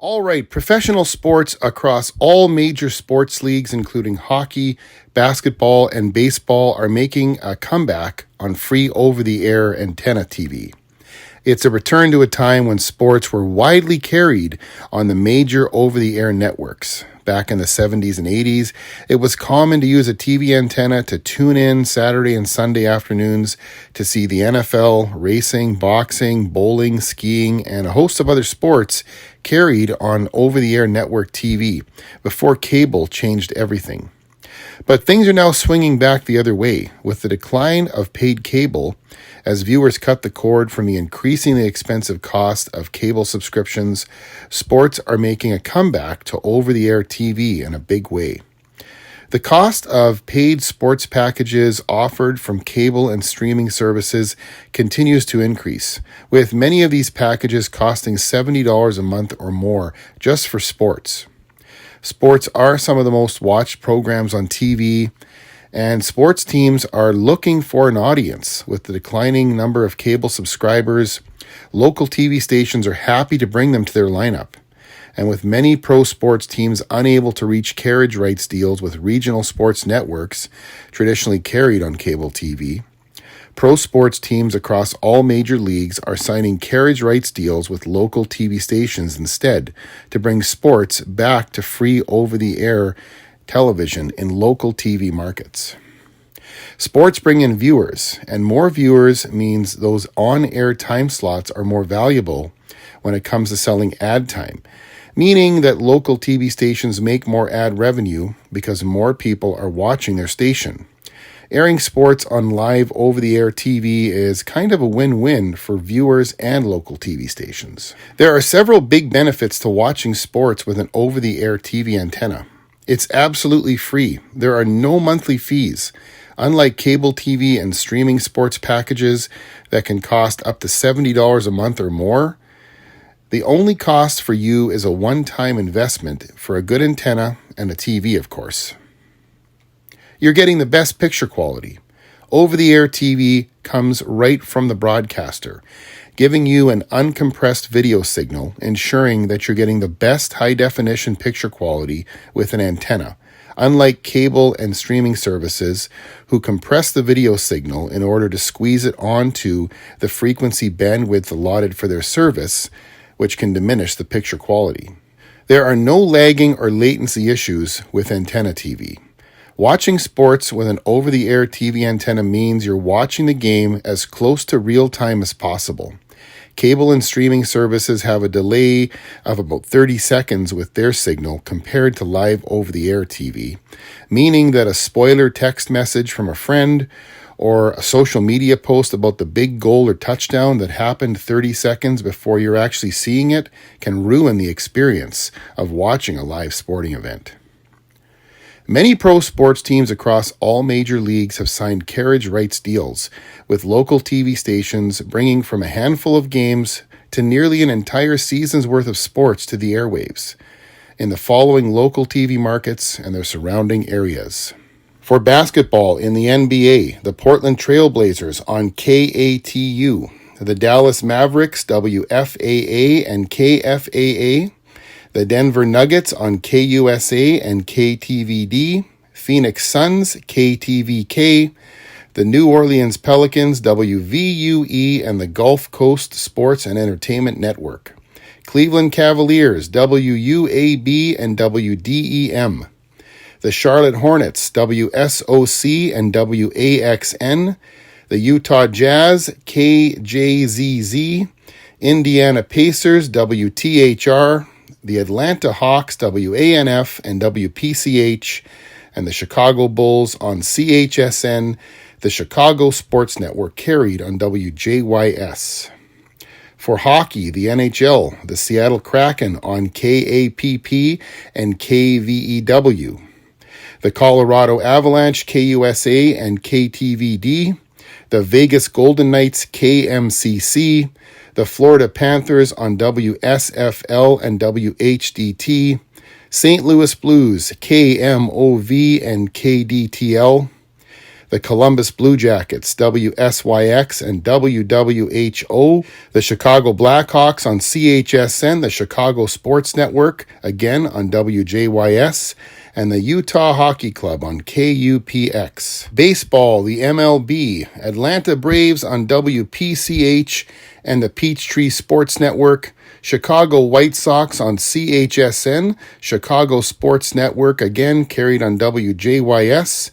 All right, professional sports across all major sports leagues, including hockey, basketball, and baseball, are making a comeback on free over-the-air antenna TV. It's a return to a time when sports were widely carried on the major over-the-air networks. Back in the 70s and 80s, it was common to use a TV antenna to tune in Saturday and Sunday afternoons to see the NFL, racing, boxing, bowling, skiing, and a host of other sports carried on over-the-air network TV before cable changed everything. But things are now swinging back the other way with the decline of paid cable as viewers cut the cord from the increasingly expensive cost of cable subscriptions. Sports are making a comeback to over-the-air TV in a big way. The cost of paid sports packages offered from cable and streaming services continues to increase, with many of these packages costing $70 a month or more just for sports. Sports are some of the most watched programs on TV, and sports teams are looking for an audience. With the declining number of cable subscribers, local TV stations are happy to bring them to their lineup. And with many pro sports teams unable to reach carriage rights deals with regional sports networks traditionally carried on cable TV, pro sports teams across all major leagues are signing carriage rights deals with local TV stations instead to bring sports back to free over-the-air television in local TV markets. Sports bring in viewers, and more viewers means those on-air time slots are more valuable when it comes to selling ad time, meaning that local TV stations make more ad revenue because more people are watching their station. Airing sports on live over-the-air TV is kind of a win-win for viewers and local TV stations. There are several big benefits to watching sports with an over-the-air TV antenna. It's absolutely free. There are no monthly fees. Unlike cable TV and streaming sports packages that can cost up to $70 a month or more, the only cost for you is a one-time investment for a good antenna and a TV, of course. You're getting the best picture quality. Over-the-air TV comes right from the broadcaster, giving you an uncompressed video signal, ensuring that you're getting the best high-definition picture quality with an antenna, unlike cable and streaming services who compress the video signal in order to squeeze it onto the frequency bandwidth allotted for their service, which can diminish the picture quality. There are no lagging or latency issues with antenna TV. Watching sports with an over-the-air TV antenna means you're watching the game as close to real time as possible. Cable and streaming services have a delay of about 30 seconds with their signal compared to live over-the-air TV, meaning that a spoiler text message from a friend or a social media post about the big goal or touchdown that happened 30 seconds before you're actually seeing it can ruin the experience of watching a live sporting event. Many pro sports teams across all major leagues have signed carriage rights deals with local TV stations, bringing from a handful of games to nearly an entire season's worth of sports to the airwaves in the following local TV markets and their surrounding areas. For basketball in the NBA, the Portland Trail Blazers on KATU, the Dallas Mavericks, WFAA and KFAA, the Denver Nuggets on KUSA and KTVD, Phoenix Suns, KTVK, the New Orleans Pelicans, WVUE, and the Gulf Coast Sports and Entertainment Network, Cleveland Cavaliers, WUAB and WDEM, the Charlotte Hornets, WSOC and WAXN, the Utah Jazz, KJZZ, Indiana Pacers, WTHR, the Atlanta Hawks, WANF and WPCH, and the Chicago Bulls on CHSN, the Chicago Sports Network carried on WJYS. For hockey, the NHL, the Seattle Kraken on KAPP and KVEW, the Colorado Avalanche, KUSA and KTVD, the Vegas Golden Knights, KMCC, the Florida Panthers on WSFL and WHDT, St. Louis Blues, KMOV and KDTL, the Columbus Blue Jackets, WSYX and WWHO, the Chicago Blackhawks on CHSN, the Chicago Sports Network, again on WJYS, and the Utah Hockey Club on KUPX. Baseball, the MLB, Atlanta Braves on WPCH and the Peachtree Sports Network, Chicago White Sox on CHSN, Chicago Sports Network, again carried on WJYS,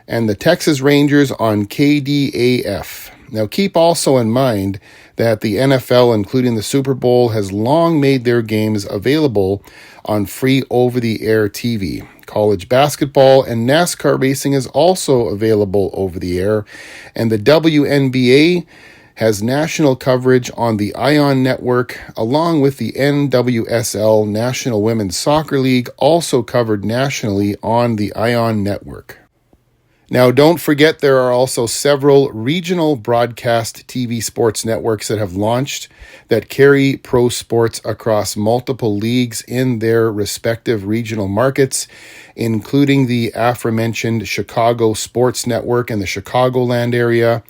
and the Texas Rangers on KDAF. Now keep also in mind that the NFL, including the Super Bowl, has long made their games available on free over-the-air TV. College basketball and NASCAR racing is also available over the air, and the WNBA has national coverage on the ION network, along with the NWSL National Women's Soccer League, also covered nationally on the ION network. Now, don't forget there are also several regional broadcast TV sports networks that have launched that carry pro sports across multiple leagues in their respective regional markets, including the aforementioned Chicago Sports Network in the Chicagoland area,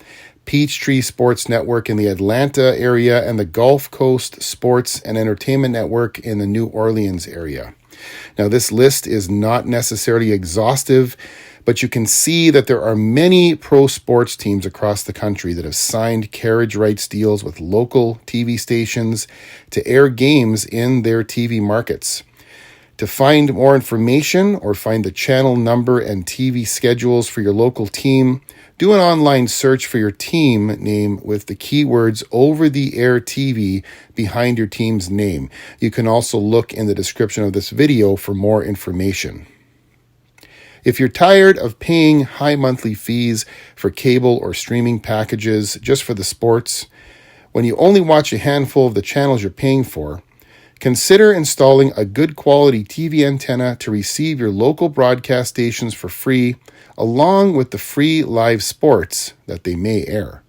Peachtree Sports Network in the Atlanta area, and the Gulf Coast Sports and Entertainment Network in the New Orleans area. Now, this list is not necessarily exhaustive, but you can see that there are many pro sports teams across the country that have signed carriage rights deals with local TV stations to air games in their TV markets. To find more information or find the channel number and TV schedules for your local team, do an online search for your team name with the keywords over-the-air TV behind your team's name. You can also look in the description of this video for more information. If you're tired of paying high monthly fees for cable or streaming packages just for the sports, when you only watch a handful of the channels you're paying for, consider installing a good quality TV antenna to receive your local broadcast stations for free, along with the free live sports that they may air.